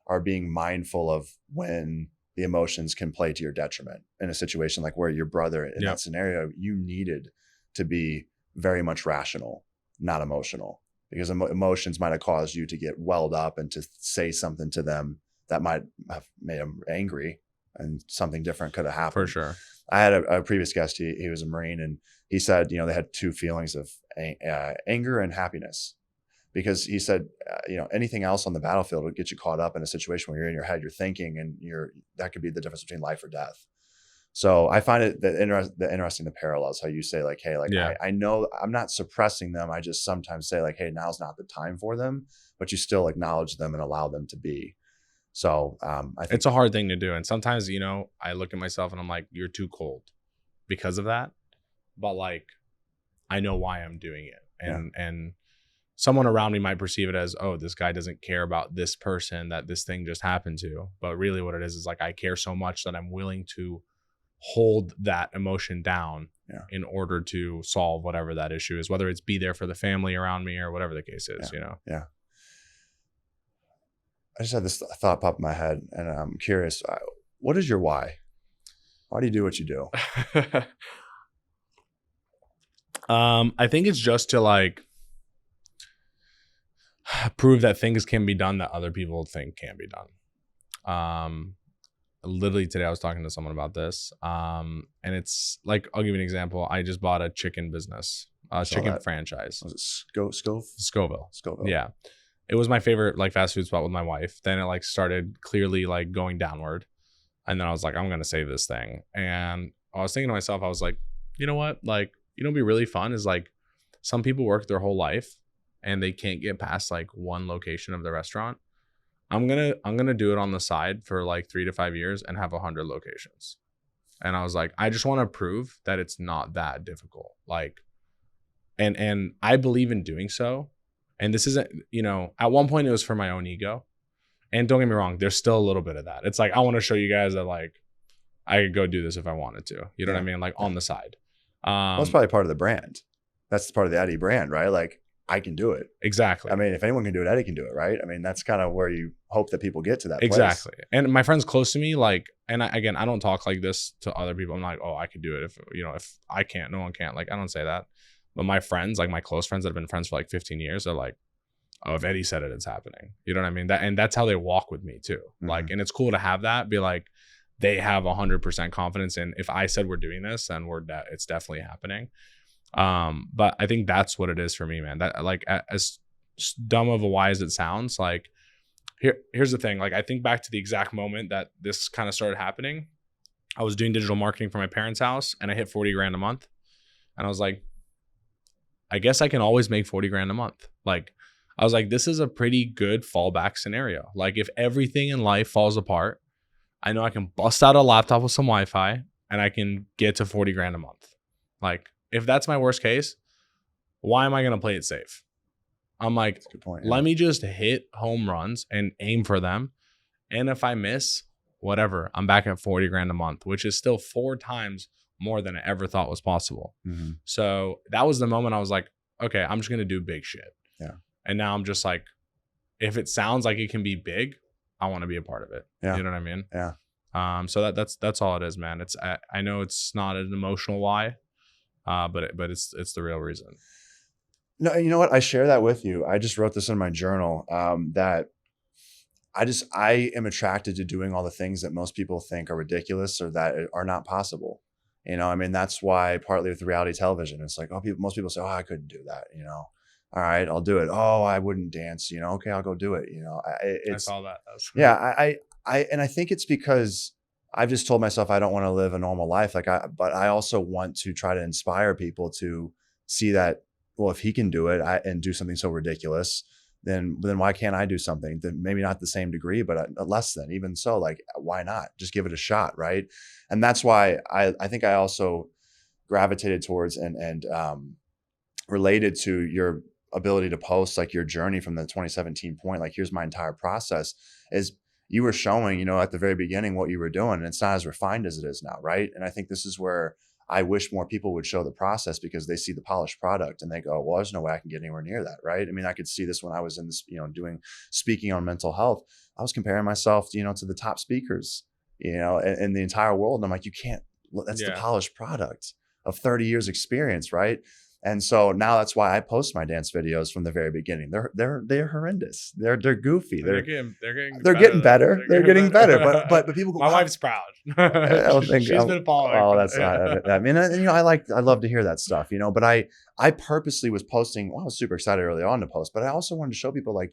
S2: are being mindful of when the emotions can play to your detriment. In a situation like where your brother in that scenario, you needed to be very much rational, not emotional, because emotions might have caused you to get welled up and to say something to them that might have made them angry, and something different could have happened.
S1: For sure.
S2: I had a previous guest, he was a Marine, and he said, they had two feelings of anger and happiness, because he said, anything else on the battlefield would get you caught up in a situation where you're in your head, you're thinking, and that could be the difference between life or death. So I find it interesting, the parallels, how you say like, hey, like I know I'm not suppressing them. I just sometimes say like, hey, now's not the time for them, but you still acknowledge them and allow them to be. So I think
S1: it's a hard thing to do. And sometimes, I look at myself and I'm like, you're too cold because of that. But like, I know why I'm doing it. And someone around me might perceive it as, oh, this guy doesn't care about this person that this thing just happened to. But really what it is like, I care so much that I'm willing to hold that emotion down in order to solve whatever that issue is, whether it's be there for the family around me or whatever the case is,
S2: Yeah. I just had this thought pop in my head, and I'm curious, what is your why? Why do you do what you do?
S1: I think it's just to like prove that things can be done that other people think can't be done. Literally today I was talking to someone about this, and it's like, I'll give you an example. I just bought a chicken business, chicken franchise.
S2: Was it
S1: Scoville?
S2: Yeah.
S1: It was my favorite like fast food spot with my wife. Then it like started clearly like going downward. And then I was like, I'm going to save this thing. And I was thinking to myself, I was like, you know what? Like, it'd be really fun is like some people work their whole life and they can't get past like one location of the restaurant. I'm going to do it on the side for like 3 to 5 years and have 100 locations. And I was like, I just want to prove that it's not that difficult. Like, and I believe in doing so. And this isn't, at one point it was for my own ego. And don't get me wrong, there's still a little bit of that. It's like, I want to show you guys that like, I could go do this if I wanted to. You know what I mean? Like on the side.
S2: That's probably part of the brand. That's part of the Eddie brand, right? Like, I can do it.
S1: Exactly.
S2: I mean, if anyone can do it, Eddie can do it, right? I mean, that's kind of where you hope that people get to that place.
S1: Exactly. And my friends close to me, like, and I don't talk like this to other people. I'm like, oh, I could do it. If I can't, no one can't. Like, I don't say that. But my friends, like my close friends that have been friends for like 15 years, they're like, oh, if Eddie said it, it's happening. You know what I mean? And that's how they walk with me too. Mm-hmm. Like, and it's cool to have that, be like, they have 100% confidence in, if I said we're doing this, then it's definitely happening. But I think that's what it is for me, man. That like as dumb of a why as it sounds, like here's the thing. Like I think back to the exact moment that this kind of started happening. I was doing digital marketing for my parents' house and I hit 40 grand a month. And I was like, I guess I can always make 40 grand a month. Like I was like, this is a pretty good fallback scenario. Like if everything in life falls apart, I know I can bust out a laptop with some Wi-Fi and I can get to 40 grand a month. Like if that's my worst case, why am I going to play it safe? I'm like,
S2: That's a good point,
S1: let me just hit home runs and aim for them. And if I miss, whatever, I'm back at 40 grand a month, which is still 4 times more than I ever thought was possible.
S2: Mm-hmm.
S1: So that was the moment I was like, okay, I'm just going to do big shit.
S2: Yeah.
S1: And now I'm just like, if it sounds like it can be big, I want to be a part of it.
S2: Yeah.
S1: You know what I mean?
S2: Yeah.
S1: So that's all it is, man. It's, I know it's not an emotional why, but it's the real reason.
S2: No, you know what? I share that with you. I just wrote this in my journal, that I am attracted to doing all the things that most people think are ridiculous or that are not possible. You know, I mean, that's why partly with reality television, it's like, most people say, oh, I couldn't do that. You know, all right, I'll do it. Oh, I wouldn't dance. You know, okay, I'll go do it. You know,
S1: I saw that.
S2: Yeah. And I think it's because I've just told myself I don't want to live a normal life. But I also want to try to inspire people to see that, well, if he can do it and do something so ridiculous, then why can't I do something that maybe not the same degree, but less than, even so, like, why not just give it a shot. Right. And that's why I think I also gravitated towards and related to your ability to post like your journey from the 2017 point. Like, here's my entire process is you were showing, you know, at the very beginning what you were doing, and it's not as refined as it is now. Right. And I think this is where I wish more people would show the process, because they see the polished product and they go, well, there's no way I can get anywhere near that. Right. I mean, I could see this when I was in this, you know, speaking on mental health. I was comparing myself, you know, to the top speakers, you know, in the entire world. And I'm like, you can't, that's the polished product of 30 years experience. Right. And so now that's why I post my dance videos from the very beginning. They're horrendous. They're goofy. They're getting better. They're getting better. But people go,
S1: my wife's proud. She's been following.
S2: Oh, that's I mean, you know, I love to hear that stuff, you know, but I purposely was posting. Well, I was super excited early on to post, but I also wanted to show people, like,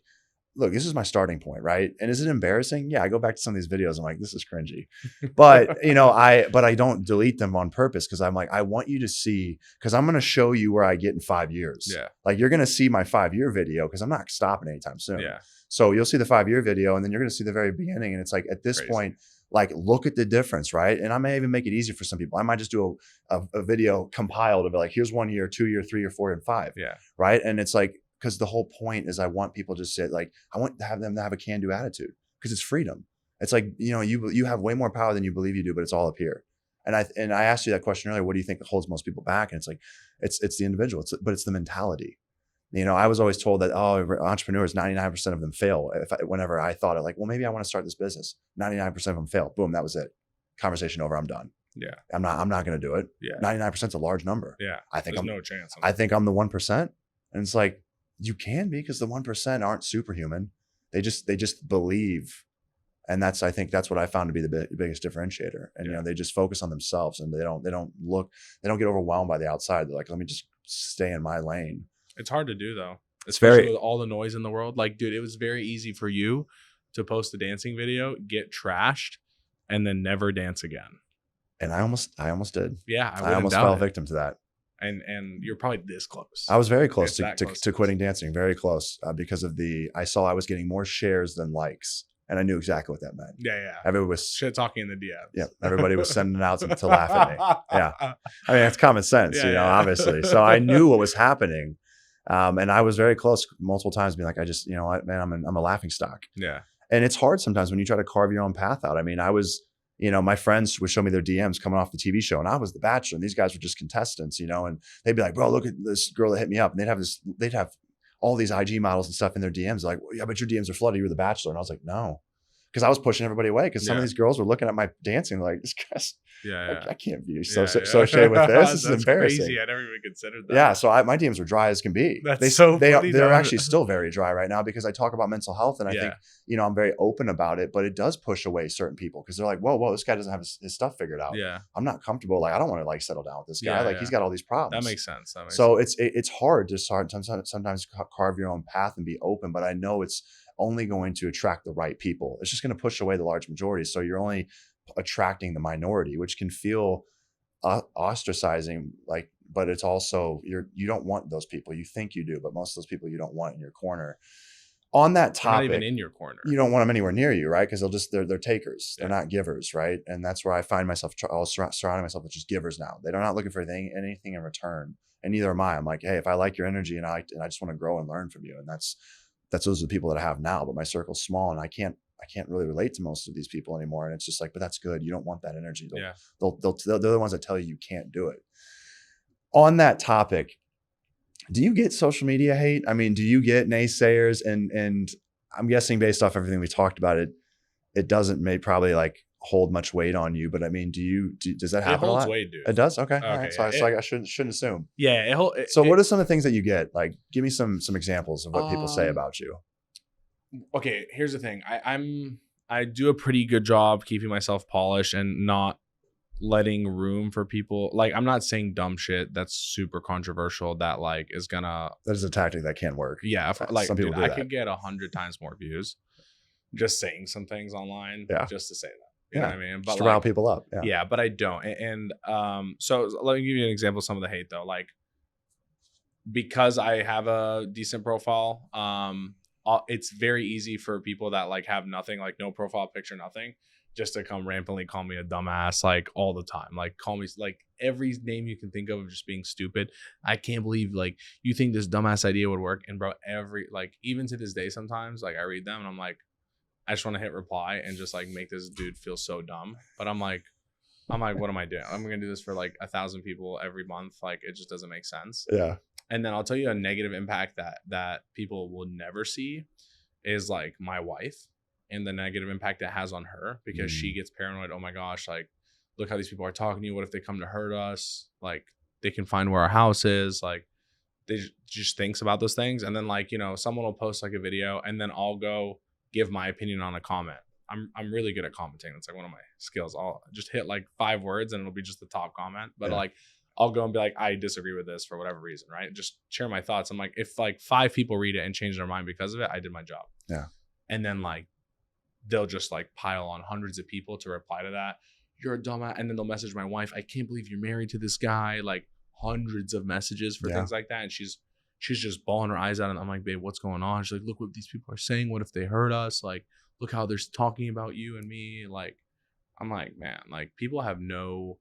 S2: look, this is my starting point, right? And is it embarrassing? Yeah, I go back to some of these videos. I'm like, this is cringy, but you know, I don't delete them on purpose, because I'm like, I want you to see, because I'm going to show you where I get in 5 years.
S1: Yeah,
S2: like you're going to see my 5-year video, because I'm not stopping anytime soon.
S1: Yeah.
S2: So you'll see the 5-year video, and then you're going to see the very beginning, and it's like at this point, like, look at the difference, right? And I may even make it easier for some people. I might just do a video compiled of it, like, here's 1 year, 2 year, 3 year, 4 and 5.
S1: Yeah,
S2: right. And it's like, because the whole point is I want people to sit, like, I want to have them to have a can-do attitude, because it's freedom. It's like, you know, you have way more power than you believe you do, but it's all up here. And I asked you that question earlier. What do you think holds most people back? And it's like, it's the individual, but it's the mentality. You know, I was always told that, oh, entrepreneurs, 99% of them fail. Whenever I thought of, like, well, maybe I want to start this business, 99% of them fail. Boom, that was it. Conversation over. I'm done.
S1: Yeah.
S2: I'm not going to do it.
S1: Yeah.
S2: 99% is a large number.
S1: Yeah.
S2: I think
S1: there's no chance.
S2: I think I'm the 1%. And it's like, you can be, because the 1% aren't superhuman. They just believe. And I think that's what I found to be the biggest differentiator. And, you know, they just focus on themselves, and they don't get overwhelmed by the outside. They're like, let me just stay in my lane. It's
S1: hard to do, though, especially with all the noise in the world. Like, dude, it was very easy for you to post a dancing video, get trashed, and then never dance again. And I almost did. Yeah. I almost fell victim to that. And you're probably this close. I was very close to quitting dancing, very close, because of I saw I was getting more shares than likes, and I knew exactly what that meant. Yeah. Everybody was shit talking in the DMs. Yeah, everybody was sending it out to laugh at me. Yeah, I mean, it's common sense, obviously. So I knew what was happening, and I was very close multiple times, being like, I just, you know what, man, I'm a laughing stock. Yeah, and it's hard sometimes when you try to carve your own path out. I mean, I was. You know, my friends would show me their DMs coming off the TV show, and I was the Bachelor, and these guys were just contestants, you know, and they'd be like, bro, look at this girl that hit me up. And they'd have all these IG models and stuff in their DMs. Like, yeah, but your DMs are flooded. You were the Bachelor. And I was like, no,
S2: because I was pushing everybody away because some of
S1: Yeah.
S2: these girls were looking at my dancing like, this guy's,
S1: Yeah.
S2: I can't be
S1: Yeah.
S2: associated with this. This is
S1: That's
S2: embarrassing.
S1: crazy. I never even considered that.
S2: Yeah. So my DMs were dry as can be.
S1: That's so funny.
S2: They're actually still very dry right now because I talk about mental health and I think, I'm very open about it, but it does push away certain people because they're like, whoa, this guy doesn't have his stuff figured out.
S1: Yeah.
S2: I'm not comfortable. Like, I don't want to like settle down with this guy. He's got all these problems.
S1: That makes sense.
S2: It's hard to sometimes carve your own path and be open, but I know it's only going to attract the right people. It's just going to push away the large majority. So you're only attracting the minority, which can feel ostracizing, but it's also, you don't want those people. You think you do, but most of those people you don't want in your corner. On that topic,
S1: not even in your corner.
S2: You don't want them anywhere near you, right? Because they're takers. They're not givers, right? And that's where I find myself surrounding myself with just givers now. They're not looking for anything in return, and neither am I. I'm like, hey, if I like your energy and I just want to grow and learn from you, and that's those are the people that I have now. But my circle's small, and I can't really relate to most of these people anymore. And it's just like, but that's good. You don't want that energy. They're the ones that tell you can't do it. On that topic, do you get social media hate? I mean, do you get naysayers? And I'm guessing based off everything we talked about, it doesn't probably like hold much weight on you. But I mean, does that happen a lot? It holds weight, dude. It does? Okay. All right. So I shouldn't assume.
S1: Yeah.
S2: So what are some of the things that you get? Like, give me some examples of what people say about you.
S1: Okay. Here's the thing. I do a pretty good job keeping myself polished and not letting room for people. Like, I'm not saying dumb shit that's super controversial that like is gonna.
S2: That is a tactic that can work.
S1: Yeah, like
S2: some people do
S1: I
S2: that.
S1: could get 100 times more views just saying some things online. Just to say that. You know what I mean? But
S2: just to rile people up.
S1: Yeah, but I don't. And so let me give you an example of some of the hate though. Like, because I have a decent profile, it's very easy for people that like have nothing, like no profile picture, nothing, just to come rampantly call me a dumbass, like all the time. Like, call me like every name you can think of just being stupid. I can't believe like you think this dumbass idea would work. And bro, even to this day, sometimes like I read them and I'm like, I just want to hit reply and just like make this dude feel so dumb. But I'm like, what am I doing? I'm gonna do this for like 1,000 people every month. Like, it just doesn't make sense.
S2: Yeah.
S1: And then I'll tell you a negative impact that people will never see is like my wife. And the negative impact it has on her because she gets paranoid. Oh my gosh, like, look how these people are talking to you. What if they come to hurt us? Like, they can find where our house is. Like, they just thinks about those things. And then like, someone will post like a video and then I'll go give my opinion on a comment. I'm really good at commenting. It's like one of my skills. I'll just hit like 5 words and it'll be just the top comment. But like, I'll go and be like, I disagree with this for whatever reason, right? Just share my thoughts. I'm like, if like 5 people read it and change their mind because of it, I did my job.
S2: Yeah.
S1: And then like, they'll just like pile on hundreds of people to reply to that. You're a dumbass. And then they'll message my wife, I can't believe you're married to this guy. Like, hundreds of messages for things like that. And she's just bawling her eyes out. And I'm like, babe, what's going on? She's like, look what these people are saying. What if they hurt us? Like, look how they're talking about you and me. Like, I'm like, man, like, people have no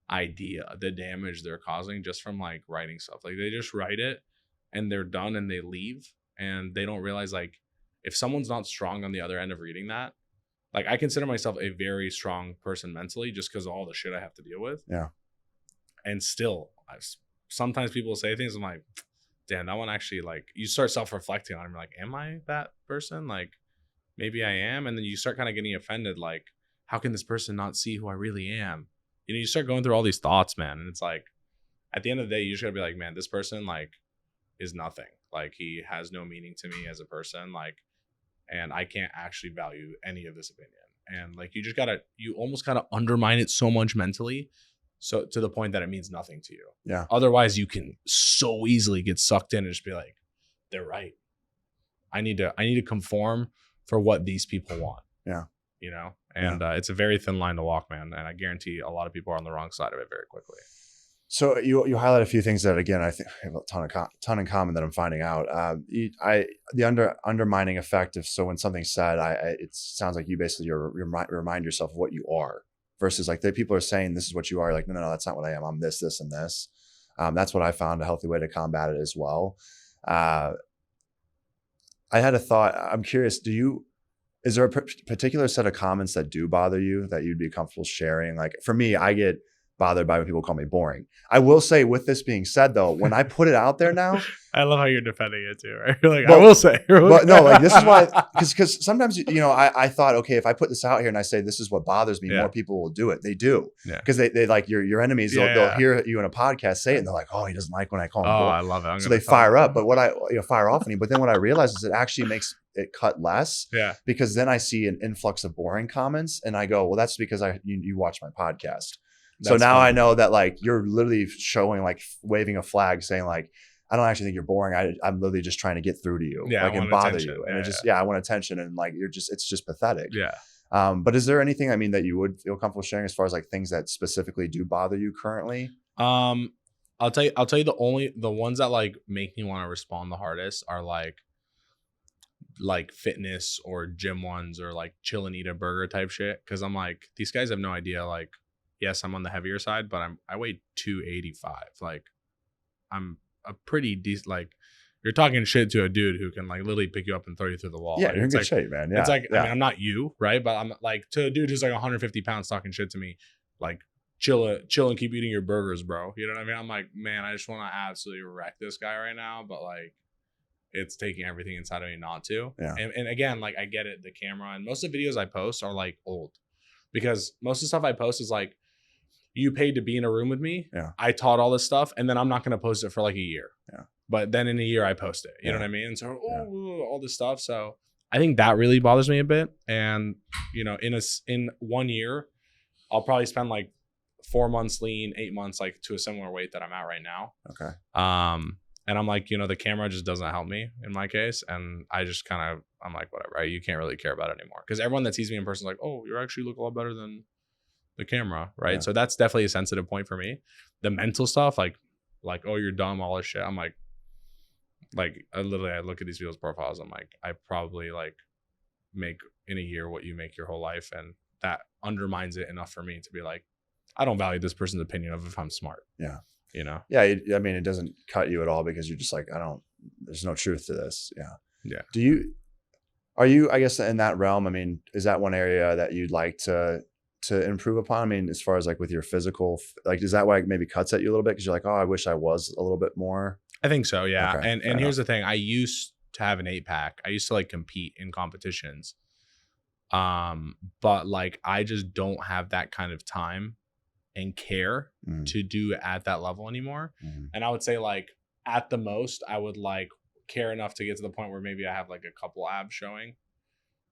S1: idea the damage they're causing just from like writing stuff. Like, they just write it and they're done and they leave. And they don't realize like, if someone's not strong on the other end of reading that, like, I consider myself a very strong person mentally just because of all the shit I have to deal with.
S2: Yeah.
S1: And still, sometimes people say things, I'm like, damn, that one actually, like, you start self-reflecting on it. I'm like, am I that person? Like, maybe I am. And then you start kind of getting offended. Like, how can this person not see who I really am? You start going through all these thoughts, man. And it's like, at the end of the day, you just gotta be like, man, this person, like, is nothing. Like, he has no meaning to me as a person. Like, and I can't actually value any of this opinion. And like, you almost gotta undermine it so much mentally, so to the point that it means nothing to you.
S2: Yeah.
S1: Otherwise, you can so easily get sucked in and just be like, they're right. I need to conform for what these people want.
S2: Yeah.
S1: And it's a very thin line to walk, man. And I guarantee a lot of people are on the wrong side of it very quickly.
S2: So you highlight a few things that, again, I think I have a ton in common that I'm finding out. The undermining effect of, so when something's said, it sounds like you basically remind yourself of what you are, versus like the people are saying this is what you are. Like, no, that's not what I am. I'm this, this, and this. That's what I found a healthy way to combat it as well. I had a thought. I'm curious. Is there a particular set of comments that do bother you that you'd be comfortable sharing? Like, for me, I get bothered by when people call me boring. I will say, with this being said, though, when I put it out there now,
S1: I love how you're defending it too, right? You're like, I will say,
S2: but no, like this is why, because sometimes, I thought, okay, if I put this out here and I say this is what bothers me, more people will do it. They do, because they like your enemies. They'll hear you in a podcast say it, and they're like, oh, he doesn't like when I call him.
S1: Oh, I love it.
S2: So they fire up. But what I fire off on you. But then what I realize is it actually makes it cut less.
S1: Yeah.
S2: Because then I see an influx of boring comments, and I go, well, that's because you watch my podcast. So now I know that like you're literally showing, like waving a flag saying like, I don't actually think you're boring. I'm literally just trying to get through to you, like, and bother attention. You. And I want attention, and like it's just pathetic.
S1: Yeah.
S2: But is there anything, I mean, that you would feel comfortable sharing as far as like things that specifically do bother you currently?
S1: I'll tell you the ones that like make me want to respond the hardest are like fitness or gym ones, or like chill and eat a burger type shit. Cause I'm like, these guys have no idea, like, yes, I'm on the heavier side, but I weigh 285. Like, I'm a pretty decent, like, you're talking shit to a dude who can like literally pick you up and throw you through the wall.
S2: Yeah,
S1: like,
S2: you're in good shape, man. Yeah,
S1: it's like, I mean, I'm not you, right? But I'm like, to a dude who's like 150 pounds talking shit to me, like, chill and keep eating your burgers, bro. You know what I mean? I'm like, man, I just want to absolutely wreck this guy right now, but like, it's taking everything inside of me not to.
S2: Yeah.
S1: And again, like, I get it, the camera, and most of the videos I post are like old, because most of the stuff I post is like, you paid to be in a room with me.
S2: Yeah.
S1: I taught all this stuff, and then I'm not going to post it for like a year.
S2: Yeah.
S1: But then in a year I post it. You know what I mean? And so all this stuff. So I think that really bothers me a bit. And in 1 year, I'll probably spend like 4 months lean, 8 months like to a similar weight that I'm at right now.
S2: Okay.
S1: And I'm like, the camera just doesn't help me in my case. And I just I'm like, whatever, right? You can't really care about it anymore. Because everyone that sees me in person is like, oh, you actually look a lot better than the camera, right? Yeah. So that's definitely a sensitive point for me. The mental stuff, like, oh, you're dumb, all this shit. I'm like I look at these people's profiles. I'm like, I probably like make in a year what you make your whole life, and that undermines it enough for me to be like, I don't value this person's opinion of if I'm smart.
S2: Yeah.
S1: Yeah.
S2: I mean, it doesn't cut you at all, because you're just like, there's no truth to this. Yeah.
S1: Yeah.
S2: Are you, I guess, in that realm? I mean, is that one area that you'd like to improve upon? I mean, as far as like with your physical, like, is that why it maybe cuts at you a little bit? Cause you're like, oh, I wish I was a little bit more.
S1: I think so. Yeah.
S2: Okay,
S1: and here's the thing. I used to have an 8-pack. I used to like compete in competitions. But like, I just don't have that kind of time and care to do at that level anymore. And I would say like at the most, I would like care enough to get to the point where maybe I have like a couple abs showing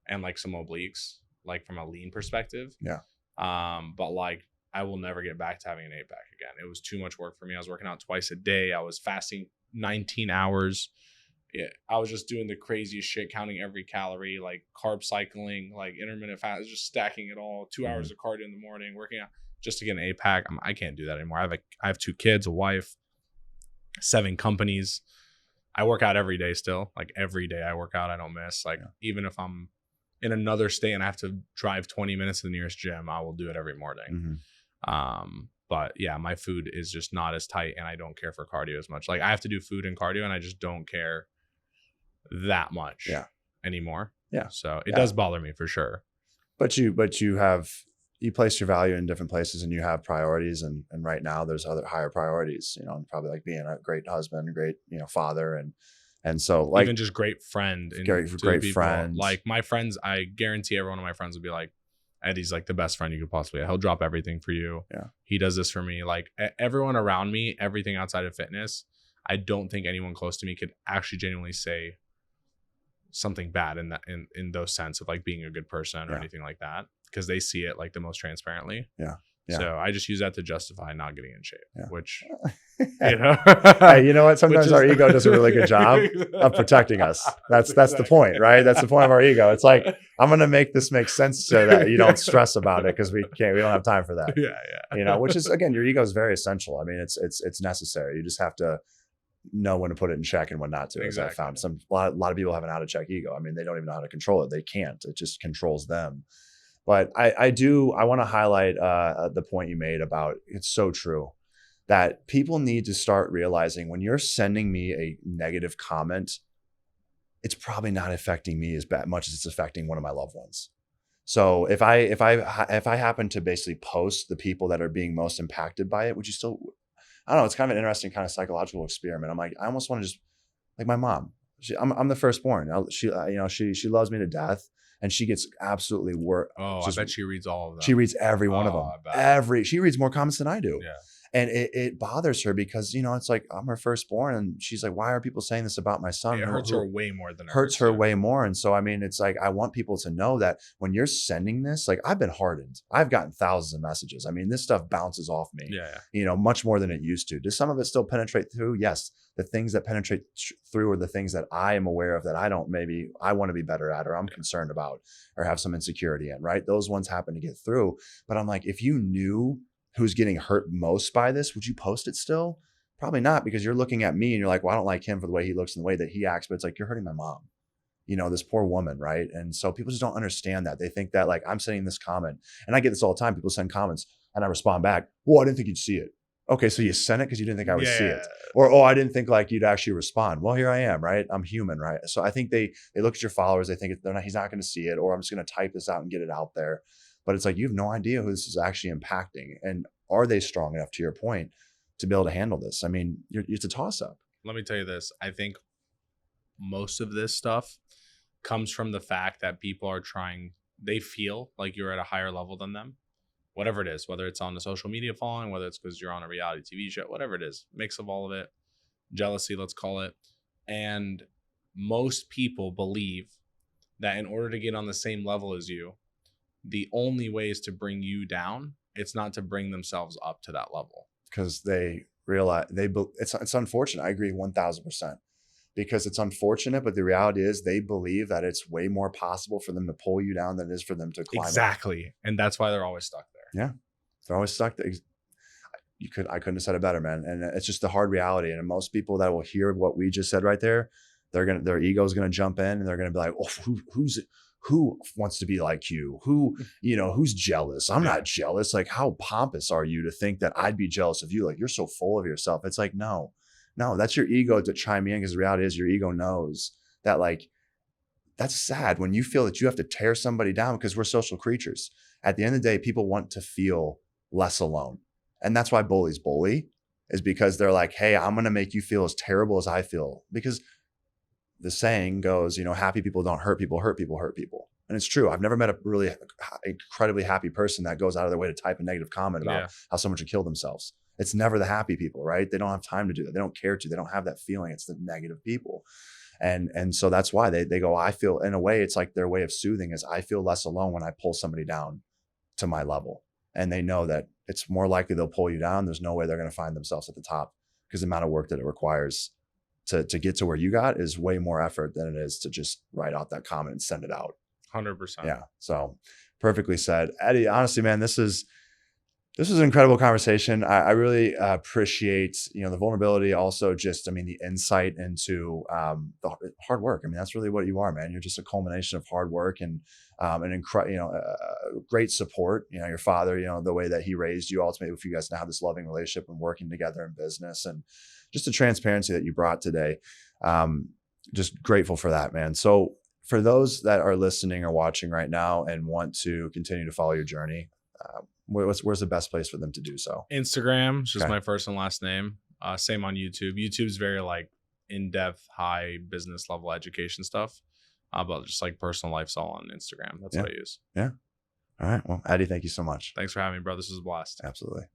S1: and like some obliques, like from a lean perspective.
S2: Yeah.
S1: But like, I will never get back to having an 8-pack again. It was too much work for me. I was working out twice a day. I was fasting 19 hours. Yeah, I was just doing the craziest shit, counting every calorie, like carb cycling, like intermittent fast, just stacking it all. 2 hours of cardio in the morning, working out just to get an 8-pack. I can't do that anymore. I have 2 kids, a wife, 7 companies. I work out every day still. Like every day I work out. I don't miss. Like even if I'm in another state and I have to drive 20 minutes to the nearest gym, I will do it every morning. But yeah, my food is just not as tight, and I don't care for cardio as much. Like I have to do food and cardio, and I just don't care that much anymore. Yeah. So it does bother me for sure.
S2: But you place your value in different places, and you have priorities, and right now there's other higher priorities, probably like being a great husband, great, father, and so like
S1: even just great friend, and
S2: great friends.
S1: Like my friends, I guarantee every one of my friends would be like, Eddie's like the best friend you could possibly have. He'll drop everything for you. Yeah. He does this for me. Like everyone around me, everything outside of fitness, I don't think anyone close to me could actually genuinely say something bad in those sense of like being a good person or anything like that, because they see it like the most transparently. Yeah. So I just use that to justify not getting in shape, which,
S2: hey, you know what? Sometimes our ego does a really good job of protecting us. That's the point, right? That's the point of our ego. It's like, I'm going to make this make sense so that you don't stress about it, because we don't have time for that. Yeah. Which is, again, your ego is very essential. I mean, it's necessary. You just have to know when to put it in check and when not to. Exactly. As I found a lot of people have an out of check ego. I mean, they don't even know how to control it. They can't. It just controls them. But I want to highlight the point you made about, it's so true, that people need to start realizing when you're sending me a negative comment, it's probably not affecting me as much as it's affecting one of my loved ones. So if I happen to basically post the people that are being most impacted by it, would you still, I don't know, it's kind of an interesting kind of psychological experiment. I'm like, I almost want to just, like my mom, I'm the firstborn. She loves me to death, and she gets absolutely
S1: I bet she reads all of them.
S2: She reads every one of them. She reads more comments than I do.
S1: Yeah.
S2: And it bothers her because, it's like, I'm her firstborn. And she's like, why are people saying this about my son?
S1: It hurts her way more than
S2: way more. And so, I mean, it's like, I want people to know that when you're sending this, like, I've been hardened. I've gotten thousands of messages. I mean, this stuff bounces off me, much more than it used to. Does some of it still penetrate through? Yes. The things that penetrate through are the things that I am aware of that I want to be better at, or I'm concerned about, or have some insecurity in, right? Those ones happen to get through. But I'm like, if you knew who's getting hurt most by this, would you post it still? Probably not, because you're looking at me and you're like, well, I don't like him for the way he looks and the way that he acts. But it's like, you're hurting my mom, this poor woman, right? And so people just don't understand that. They think that, like, I'm sending this comment, and I get this all the time. People send comments and I respond back, well, I didn't think you'd see it. Okay, so you sent it because you didn't think I would see it. Or, oh, I didn't think like you'd actually respond. Well, here I am, right? I'm human, right? So I think they look at your followers, they think he's not going to see it, or I'm just going to type this out and get it out there. But it's like, you have no idea who this is actually impacting. And are they strong enough, to your point, to be able to handle this? I mean, it's a toss up.
S1: Let me tell you this. I think most of this stuff comes from the fact that people are they feel like you're at a higher level than them. Whatever it is, whether it's on the social media following, whether it's because you're on a reality TV show, whatever it is, mix of all of it, jealousy, let's call it. And most people believe that in order to get on the same level as you, the only way is to bring you down. It's not to bring themselves up to that level.
S2: Because they realize it's unfortunate. I agree 1000%, because it's unfortunate, but the reality is they believe that it's way more possible for them to pull you down than it is for them to climb
S1: exactly
S2: up.
S1: And that's why they're always stuck there.
S2: Yeah, they're always stuck there. I couldn't have said it better, man. And it's just the hard reality. And most people that will hear what we just said right there, their ego is gonna jump in and they're gonna be like, oh, who wants to be like you? Who's jealous? I'm not jealous. Like, how pompous are you to think that I'd be jealous of you? Like, you're so full of yourself. It's like, no, that's your ego to chime in, because the reality is your ego knows that, like, that's sad when you feel that you have to tear somebody down, because we're social creatures. At the end of the day, people want to feel less alone. And that's why bullies bully, is because they're like, hey, I'm going to make you feel as terrible as I feel. Because the saying goes, happy people don't hurt people, hurt people hurt people. And it's true. I've never met a really incredibly happy person that goes out of their way to type a negative comment about how someone should kill themselves. It's never the happy people, right? They don't have time to do that. They don't care to. They don't have that feeling. It's the negative people. And so that's why they go, I feel, in a way, it's like their way of soothing is, I feel less alone when I pull somebody down to my level. And they know that it's more likely they'll pull you down. There's no way they're going to find themselves at the top, because the amount of work that it requires to get to where you got is way more effort than it is to just write out that comment and send it out.
S1: 100%.
S2: Yeah. So perfectly said. Eddie, honestly, man, this is an incredible conversation. I really appreciate, the vulnerability. Also, just, the insight into the hard work. That's really what you are, man. You're just a culmination of hard work and great support. Your father, the way that he raised you, ultimately, if you guys now have this loving relationship and working together in business, and just the transparency that you brought today. Just grateful for that, man. So for those that are listening or watching right now and want to continue to follow your journey, where's the best place for them to do so?
S1: Instagram, it's just my first and last name. Same on YouTube. YouTube's very like in-depth, high business level education stuff. But just like personal lifestyle on Instagram. That's what I use.
S2: Yeah. All right. Well, Eddie, thank you so much.
S1: Thanks for having me, bro. This was a blast.
S2: Absolutely.